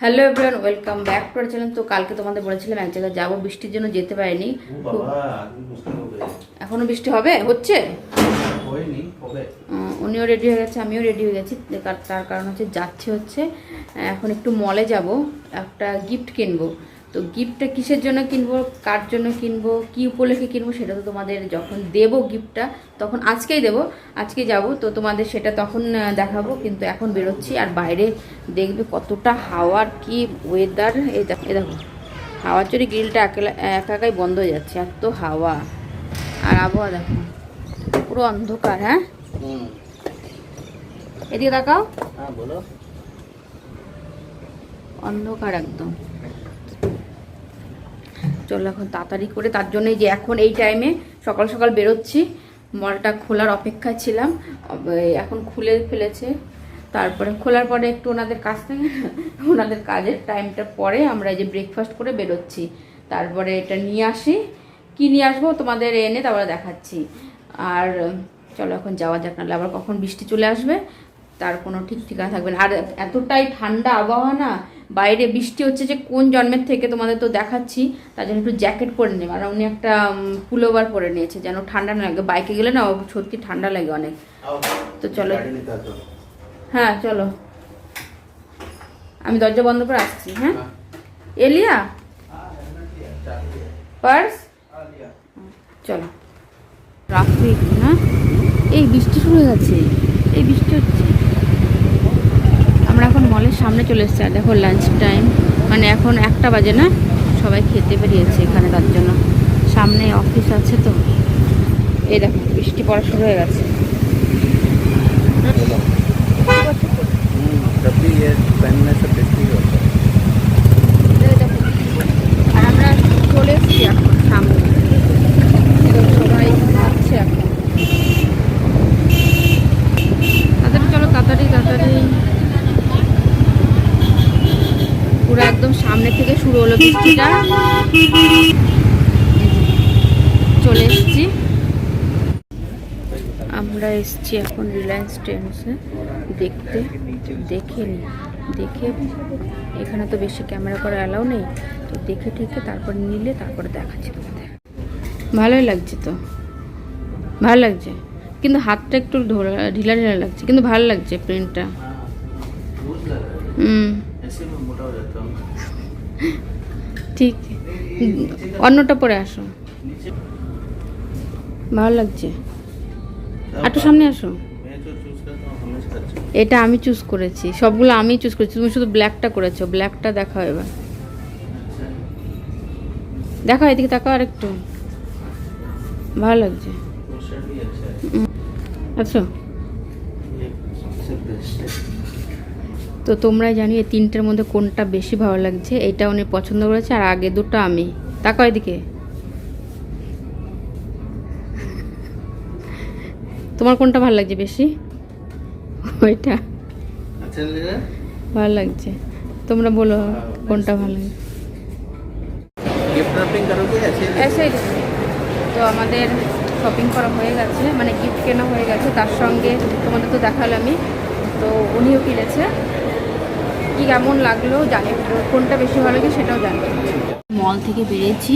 Hello everyone, welcome back to our channel. তো কালকে তোমাদের বলেছিলাম এক জায়গায় যাবো, বৃষ্টির জন্য যেতে পারিনি। এখনো বৃষ্টি হচ্ছে উনিও রেডি হয়ে গেছে, আমিও রেডি হয়ে গেছি। তার কারণ হচ্ছে এখন একটু মলে যাব, একটা গিফট কিনবো। তো গিফটটা কিসের জন্য কিনবো, কার জন্য কিনবো, কি উপলক্ষে কিনবো সেটা তো তোমাদের যখন দেবো গিফটটা তখন আজকেই দেবো, আজকে যাব তো তোমাদের সেটা তখন দেখাবো। কিন্তু এখন বেরোচ্ছি আর বাইরে দেখবে কতটা হাওয়ার কি ওয়েদার। এই দেখো হাওয়ার জন্য গ্রিলটা একাই বন্ধ হয়ে যাচ্ছে, এত হাওয়া আর আবহাওয়া দেখো পুরো অন্ধকার। হ্যাঁ এদিকে তাকাও, বলো। অন্ধকার একদম। চলো এখন তাড়াতাড়ি করে, তার জন্যই যে এখন এই টাইমে সকাল সকাল বেরোচ্ছি। মলটা খোলার অপেক্ষায় ছিলাম, এখন খুলে ফেলেছে। তারপরে খোলার পরে একটু ওনাদের কাজ থেকে, ওনাদের কাজের টাইমটা পরে আমরা এই যে ব্রেকফাস্ট করে বেরোচ্ছি। তারপরে এটা নিয়ে আসি, কি নিয়ে আসবো তোমাদের এনে তারপরে দেখাচ্ছি। আর চলো এখন যাওয়া যাক, নাহলে আবার কখন বৃষ্টি চলে আসবে তার কোনো ঠিক ঠিকানা থাকবে না। আর এতটাই ঠান্ডা আবহাওয়া না, বাইরে বৃষ্টি হচ্ছে যে কোন জন্মের থেকে তোমাদের তো দেখাচ্ছি। তার জন্য একটু জ্যাকেট পরে নেব। আর উনি একটা পুলোভার পরে নিয়েছে যেন ঠান্ডা না লাগে, বাইকে গেলে না সত্যি ঠান্ডা লাগে অনেক। তো চলো, হ্যাঁ চলো, আমি দরজা বন্ধ করে আসছি। হ্যাঁ এলিয়া পার্স, চলো। ট্রাফিক না, এই বৃষ্টি শুরু হয়ে গেছে, এই বৃষ্টি হচ্ছে। আমরা এখন মলের সামনে চলে এসেছি। আর দেখো লাঞ্চ টাইম, মানে এখন 1টা বাজে না, সবাই খেতে বেরিয়েছে এখানে। তার জন্য সামনে অফিস আছে তো। এই দেখো বৃষ্টি পড়া শুরু হয়ে গেছে। আর আমরা চলে এসেছি এখন সামনে, সবাই খাচ্ছে এখন। তাড়াতাড়ি চলো, তাড়াতাড়ি তাড়াতাড়ি। পুরো একদম সামনে থেকে শুরু হলো বৃষ্টিটা। চলে এসেছি, আমরা এসেছি এখন রিলায়েন্স ট্রেন্ডসে দেখতে। দেখে এখানে তো বেশি ক্যামেরা করা অ্যালাউ নেই, তো দেখে ঠেকে তারপর নিলে তারপরে দেখাচ্ছি তোমাদের। ভালোই লাগছে তো, ভালো লাগছে, কিন্তু হাতটা একটু ঢিলা ঢিলা লাগছে, কিন্তু ভালো লাগছে প্রিন্টটা। ঠিক, অন্যটা পরে আসো, ভালো লাগছে। একটু সামনে আসো। এটা আমি চুজ করেছি, সবগুলো আমি চুজ করেছি, তুমি শুধু ব্ল্যাকটা করেছো। ব্ল্যাকটা দেখাও এবার, দেখাও, এদিকে তাকাও আর একটু, ভালো লাগছে। আচ্ছা, তো তোমরাই জানি এই 3টের মধ্যে কোনটা বেশি ভালো লাগছে। এটা উনি পছন্দ করেছে আর আগে দুটো আমি। তাকাও এদিকে, তোমার কোনটা ভালো লাগছে বেশি? ওইটা ভালো লাগছে, তোমরা বলো কোনটা ভালো লাগছে। তো আমাদের শপিং করা হয়ে গেছে, মানে গিফট কেনা হয়ে গেছে। তার সঙ্গে তোমাদের তো দেখালামই, তো উনিও কিনেছে। কি কেমন লাগলো জানি, কোনটা বেশি ভালো লাগে সেটাও জানি। মল থেকে বেরিয়েছি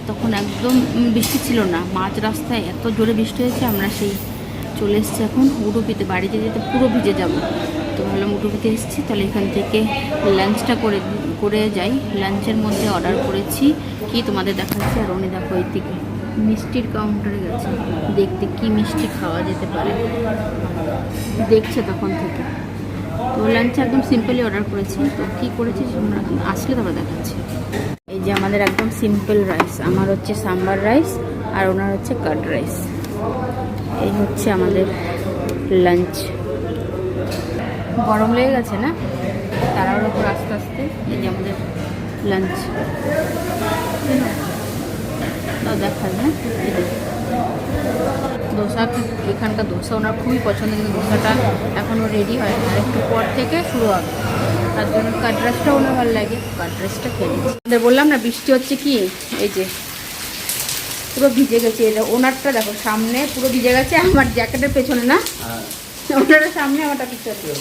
তখন একদম বৃষ্টি ছিল না, মাঝ রাস্তায় এত জোরে বৃষ্টি হয়েছে। আমরা সেই চলে এসেছি এখন উডুপিতে, বাড়িতে যেতে পুরো ভিজে যাব। তো ভাবলাম উডুপিতে এসেছি, তাহলে এখান থেকে লাঞ্চটা করে যাই। লাঞ্চের মধ্যে অর্ডার করেছি কি তোমাদের দেখাচ্ছি। আর উনি দেখো এই দিকে মিষ্টির কাউন্টারে গেছে দেখতে কি মিষ্টি খাওয়া যেতে পারে, দেখছে তখন থেকে। তো লাঞ্চে একদম সিম্পলি অর্ডার করেছি। তো কী করেছি আসলে তারপর দেখাচ্ছি। এই যে আমাদের একদম সিম্পল রাইস, আমার হচ্ছে সাম্বার রাইস আর ওনার হচ্ছে কার্ড রাইস। এই হচ্ছে আমাদের লাঞ্চ। গরম লেগে গেছে না, তারার ওপর আস্তে আস্তে। এই যে আমাদের লাঞ্চ, দেখা যায় দোসা। এখানকার দোসা ওনার খুবই পছন্দ, কিন্তু দোসাটা এখনও রেডি হয় না, একটু পর থেকে শুরু হবে। তার জন্য কার্ড রাইসটা ওনার ভালো লাগে, কার্ড রাইসটা খেয়ে নিচ্ছি। বললাম না বৃষ্টি হচ্ছে কি, এই যে পুরো ভিজে গেছে। এটা ওনারটা দেখো সামনে পুরো ভিজে গেছে, আমার জ্যাকেটের পেছনে না, ওনারের সামনে আমারটা পিছনে।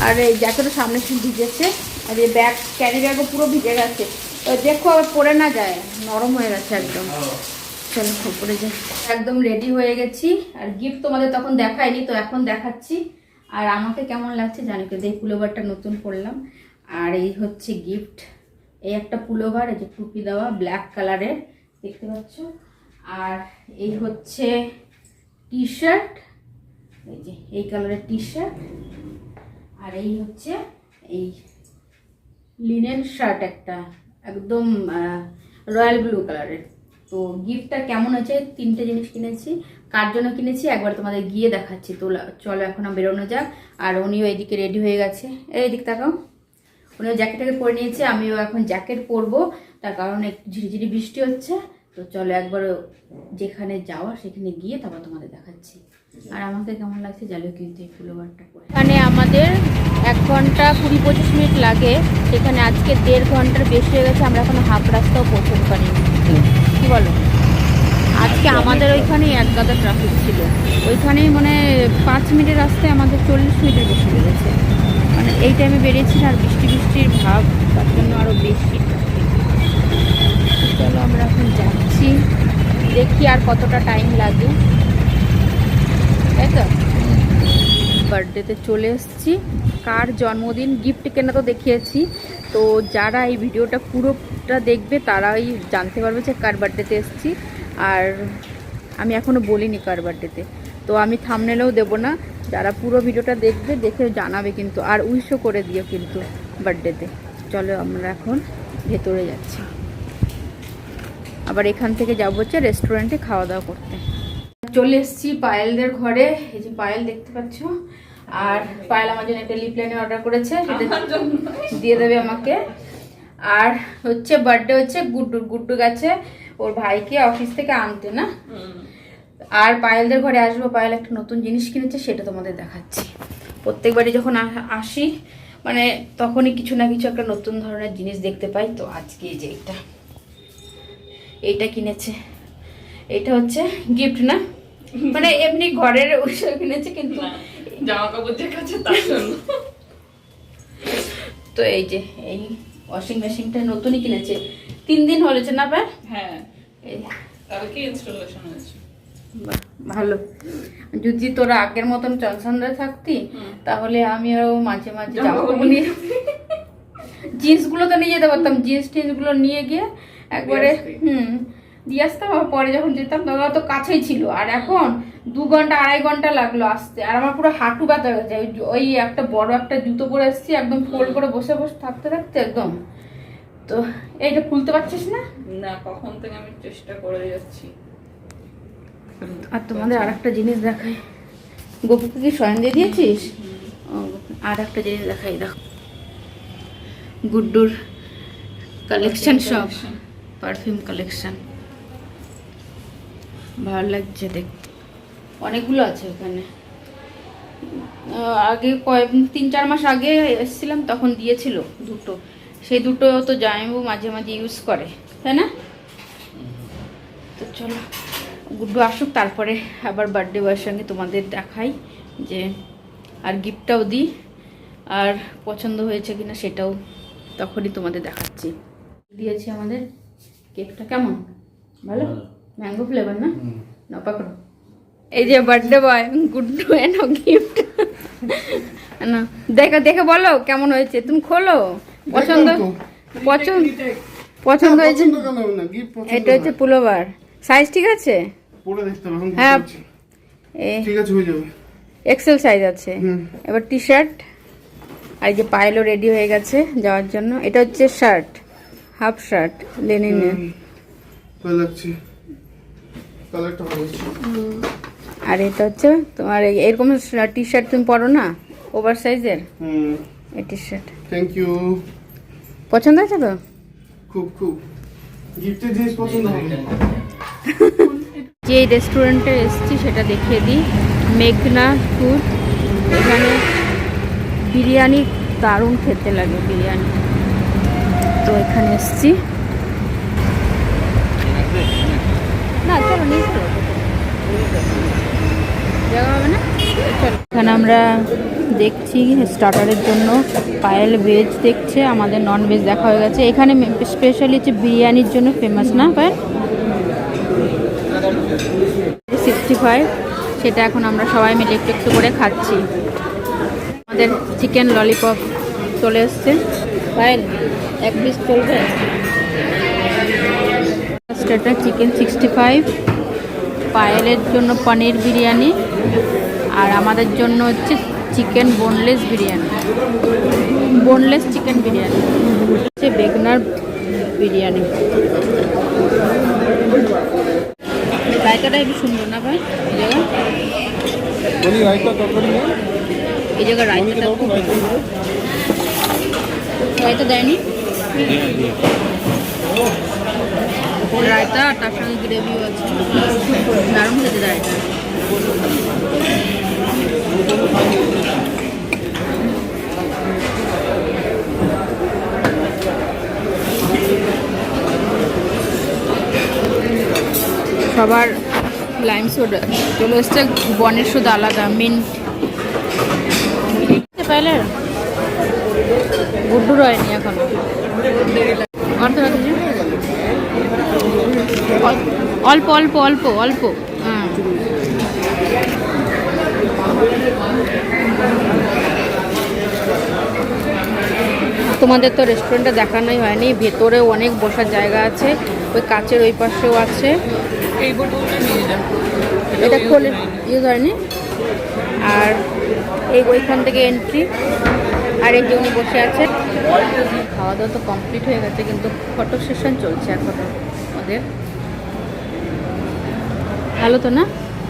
আর এই জ্যাকেটের সামনে ভিজেছে। আর এই ব্যাগ ক্যারি ব্যাগও পুরো ভিজে গেছে। তো দেখো আবার পরে না যায়, নরম হয়ে গেছে একদম। চলো উপরে যাই। একদম রেডি হয়ে গেছি। আর গিফট তোমাদের তখন দেখায়নি, তো এখন দেখাচ্ছি। আর আমাকে কেমন লাগছে জানি তো, এই পুলোভারটা নতুন পরলাম। আর এই হচ্ছে গিফট, এই একটা পুলোভার, এই যে টুপি দেওয়া ব্ল্যাক কালারের দেখতে পাচ্ছ। আর এই হচ্ছে টি শার্ট, এই যে এই কালারের টি শার্ট। আর এই হচ্ছে এই লিনেন শার্ট একটা, একদম রয়্যাল ব্লু কালারের। তো গিফটটা কেমন হয়েছে, 3টে জিনিস কিনেছি। কার জন্য কিনেছি একবার তোমাদের গিয়ে দেখাচ্ছি। তো চলো এখন বেরোনো যাক। আর উনিও এদিকে রেডি হয়ে গেছে, এইদিক তাকাও। উনিও জ্যাকেট পরে নিয়েছে, আমিও এখন জ্যাকেট পরবো, তার কারণ একটু ঝিরিঝিরি বৃষ্টি হচ্ছে। তো চলো একবার যেখানে যাওয়া সেখানে গিয়ে তারপর তোমাদের দেখাচ্ছি। আর আমাকে কেমন লাগছে জানো কিন্তু এই পুলোভারটা পরে। এখানে আমাদের 1 ঘন্টা 20-25 মিনিট লাগে, সেখানে আজকে 1.5 ঘন্টার বেশি হয়ে গেছে। আমরা এখন হাফ রাস্তাও পৌঁছতে পারিনি, কি বলো? আজকে আমাদের ওইখানে এক গাদা ট্রাফিক ছিল, ওইখানেই মানে 5 মিনিটের রাস্তায় আমাদের 40 মিনিটের বেশি লেগেছে। মানে এই টাইমে বেরিয়েছি আর বৃষ্টির ভাব, তার জন্য আরও বেশি ট্রাফিক। চলো আমরা এখন যাচ্ছি, দেখি আর কতটা টাইম লাগে, তাই তো। বার্থডেতে চলে এসেছি। কার জন্মদিন, গিফট কেনা তো দেখিয়েছি। তো যারা এই ভিডিওটা পুরোটা দেখবে তারাই জানতে পারবে যে কার বার্থডেতে এসেছি। আর আমি এখনও বলিনি কার বার্থডেতে, তো আমি থাম্বনেলেও দেবো না। যারা পুরো ভিডিওটা দেখবে দেখে জানাবে কিন্তু, আর উইশও করে দিও কিন্তু বার্থডেতে। চলো আমরা এখন ভেতরে যাচ্ছি, আবার এখান থেকে যাবো হচ্ছে রেস্টুরেন্টে খাওয়া দাওয়া করতে। চলে এসেছি পায়েলদের ঘরে, এই যে পায়েল দেখতে পাচ্ছ। আর পায়েল আমার জন্য একটা লিপ লাইনার অর্ডার করেছে, সেটা দিয়ে দেবে আমাকে। আর হচ্ছে বার্থডে হচ্ছে গুড্ডু গেছে ওর ভাইকে অফিস থেকে আনতে না। আর পায়েলদের ঘরে আসবো, পায়েল একটা নতুন জিনিস কিনেছে, সেটা তোমাদের দেখাচ্ছি। প্রত্যেকবারই যখন আসি মানে তখনই কিছু না কিছু একটা নতুন ধরনের জিনিস দেখতে পাই। তো আজকে এই যে এইটা কিনেছে, এটা হচ্ছে গিফট না, মানে এমনি ঘরের ওইসব কিনেছে, কিন্তু জামা কাপড় দেখাচ্ছে তার জন্য। তো এই যে এই ওয়াশিং মেশিনটা নতুনই কিনেছে, 3 দিন হয়েছে না ভাই? হ্যাঁ, কালকে ইনস্টলেশন হয়েছে। ভালো। যদি তোরা আগের মতন চনসন্দ্রে থাকতি তাহলে আমিও মাঝে মাঝে জামা কাপড় নিয়ে, জিন্সগুলো তো নিয়ে যেতে পারতাম, জিন্সগুলো নিয়ে গিয়ে একবারে দিয়ে আসতাম। আর পরে যখন যেতাম তখন তো কাছেই ছিল। আর এখন 2 ঘন্টা 2.5 ঘন্টা লাগলো আসতে। আর আমার পুরো হাঁটু ব্যথা হয়ে যায়, ওই একটা বড় একটা জুতো পরে এসেছি, একদম ফোল্ড করে বসে থাকতে একদম। তো এইটা খুলতে পারছিস না? না, কখন থেকে আমি চেষ্টা করে যাচ্ছি। আর তোমাদের আর একটা জিনিস দেখাই, গোপুকে কি শয়ন দিয়ে দিয়েছিস? আর একটা জিনিস দেখাই, দেখো গুড্ডুর কালেকশন, সব পারফিউম কালেকশন। ভালো লাগছে দেখ, অনেকগুলো আছে ওখানে। আগে 3-4 মাস আগে এসেছিলাম, তখন দিয়েছিল 2টো। সেই 2টো তো জামাইবাবু মাঝে মাঝে ইউজ করে, তাই না? তো চলো গুড্ডু আসুক, তারপরে আবার বার্থডে বয়ের সঙ্গে তোমাদের দেখাই যে, আর গিফটটাও দিই, আর পছন্দ হয়েছে কিনা সেটাও তখনই তোমাদের দেখাচ্ছি। দিয়েছি আমাদের কেকটা, কেমন? ভালো, ম্যাঙ্গো ফ্লেভার না? না পাকড়ো। এই যে বার্থডে বয় গুড্ডু, এনো গিফট না, দেখে বলো কেমন হয়েছে। তুমি খোলো, পছন্দ হয়েছে? এটা হচ্ছে পুলোভার, সাইজ ঠিক আছে? হ্যাঁ ঠিক আছে, হয়ে যাবে, এক্সেল সাইজ আছে। এবার টি শার্ট, আর এই যে পায়েলও রেডি হয়ে গেছে যাওয়ার জন্য। এটা হচ্ছে শার্ট, হাফ শার্ট লেনিনের, ভালো লাগছে কালারটা, ভালো আছে। আর এটা হচ্ছে তোমার এরকম টি শার্ট তুমি পরো না, ওভার সাইজের এই টি শার্ট। থ্যাংক ইউ, পছন্দ হয়েছে তো? খুব গিফটের জিনিস পছন্দ হবে। যে রেস্টুরেন্টে এসেছি সেটা দেখিয়ে দিই, মেঘনা ফুড। এখানে বিরিয়ানি দারুণ খেতে লাগে, বিরিয়ানি। তো এখানে এসেছি, না চলো নিয়ে চলো, জায়গা হবে না। চলো, এখানে আমরা দেখছি স্টার্টারের জন্য পায়েল ভেজ দেখছে, আমাদের নন ভেজ দেখা হয়ে গেছে। এখানে স্পেশালি হচ্ছে বিরিয়ানির জন্য ফেমাস না পায়েল? 65, সেটা এখন আমরা সবাই মিলে একটু একটু করে খাচ্ছি। আমাদের চিকেন ললিপপ চলে এসছে। পায়েল এক পিস চলবে? এটা চিকেন 65, পায়েলের জন্য পনির বিরিয়ানি, আর আমাদের জন্য হচ্ছে chicken boneless biryani, boneless chicken biryani, হচ্ছে বেগনার বিরিয়ানি। রায়তাটা একটু সুন্দর না ভাই? এই জায়গা রায়তাটা খুব রায়তা দেয়নি, রায়তা আর তার সঙ্গে গ্রেভিও আছে, দারুণ খেতে রায়তা। সবার লাইম সোডা চলে এসছে, বনের সোডা আলাদা, মিন্ট। পাইলে গুড্ডু রয়নি এখনো, অল্প অল্প অল্প অল্প। হ্যাঁ, তোমাদের তো রেস্টুরেন্টটা দেখানোই হয়নি, ভেতরেও অনেক বসার জায়গা আছে, ওই কাচের ওই পাশেও আছে। এই বোতলটা নিয়ে যান, এটা খোলে ইউজ হয়নি। আর এই ওইখান থেকে এন্ট্রি, আর এই যে উনি বসে আছে। খাওয়া দাওয়া তো কমপ্লিট হয়ে গেছে, কিন্তু ফটো সেশন চলছে এখনো ওদের। ভালো তো না?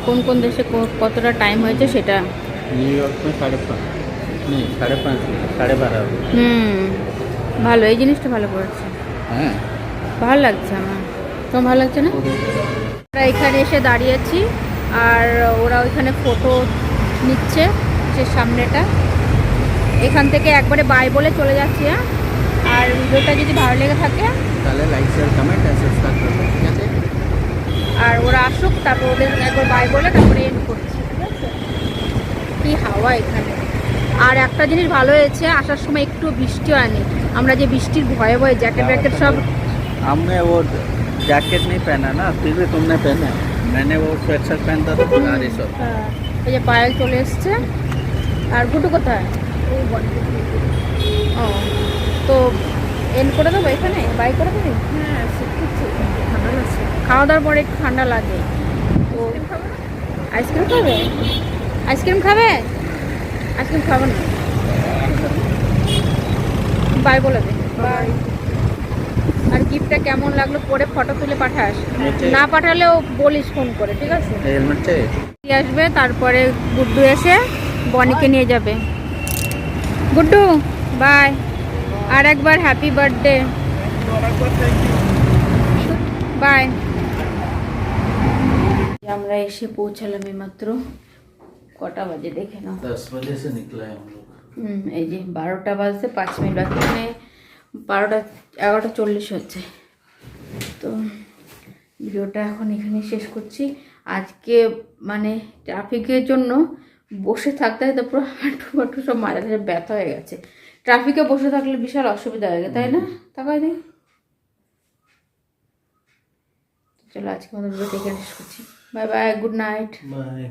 কোন কোন দেশে কতটা টাইম হয়েছে সেটা। নিউ ইয়র্ক में 5:30 नहीं 5:30 12:30। ভালো, এই জিনিসটা ভালো করেছে, হ্যাঁ ভালো লাগছে আমার। তোমার ভালো লাগছে না? আমরা এখানে এসে দাঁড়িয়েছি, আর ওরা ওইখানে ফটো নিচ্ছে, সে সামনেটা। এখান থেকে একবারে বাই বলে চলে যাচ্ছি। হ্যাঁ, আর ভিডিওটা যদি ভালো লেগে থাকে তাহলে লাইক শেয়ার কমেন্ট আর সাবস্ক্রাইব করবে, ঠিক আছে? আর ওরা আসুক, তারপর ওদের একবার বাই বলে তারপরে এন্ড করছি, ঠিক আছে? কি হাওয়া এখানে। আর একটা জিনিস ভালো হয়েছে, আসার সময় একটু বৃষ্টি হয়নি। আমরা যে বৃষ্টির ভয়ে ভয়ে জ্যাকেট ব্যাকেট সব, हमने वो जैकेट नहीं पहना ना, फिर भी तुमने पहना। मैंने वो स्वेटशर्ट पहनता था बारिश हो। এই যে পায়েল চলে এসছে। আর গুটু কোথায়? ও, তো এন্ড করে দেবো এখানে, বাই করে দেবে? হ্যাঁ, ঠান্ডা লাগছে। খাওয়া দাওয়ার পরে একটু ঠান্ডা লাগে তো। আইসক্রিম খাবে? আইসক্রিম খাবে? আইসক্রিম খাবো না, বাই বলে দে। বাই। আর গিফটটা কেমন লাগলো পরে ফটো তুলে পাঠাস, না পাঠালেও বলিস ফোন করে, ঠিক আছে? हेलमेट चाहिए? দিয়ে আসবে, তারপরে গুড্ডু এসে বনিকে নিয়ে যাবে। গুড্ডু বাই, আর একবার হ্যাপি বার্থডে, বাই। আমরা এসে পৌঁছালাম এইমাত্র। কটা বাজে দেখে নাও। 10 बजे से निकला है हम लोग। এই যে 12টা বাজতে 5 মিনিট বাকি, মানে 12টা 11:40 হচ্ছে। তো ভিডিওটা এখন এখানে শেষ করছি। আজকে মানে ট্রাফিকের জন্য বসে থাকতে হয়তো পুরো হাঁটু সব মাঝে মাঝে ব্যথা হয়ে গেছে। ট্রাফিকে বসে থাকলে বিশাল অসুবিধা হয়ে গেছে, তাই না? তাকাই দিই। চলো আজকে আমাদের ভিডিওটা এখানে শেষ করছি। Bye bye, good night. Bye.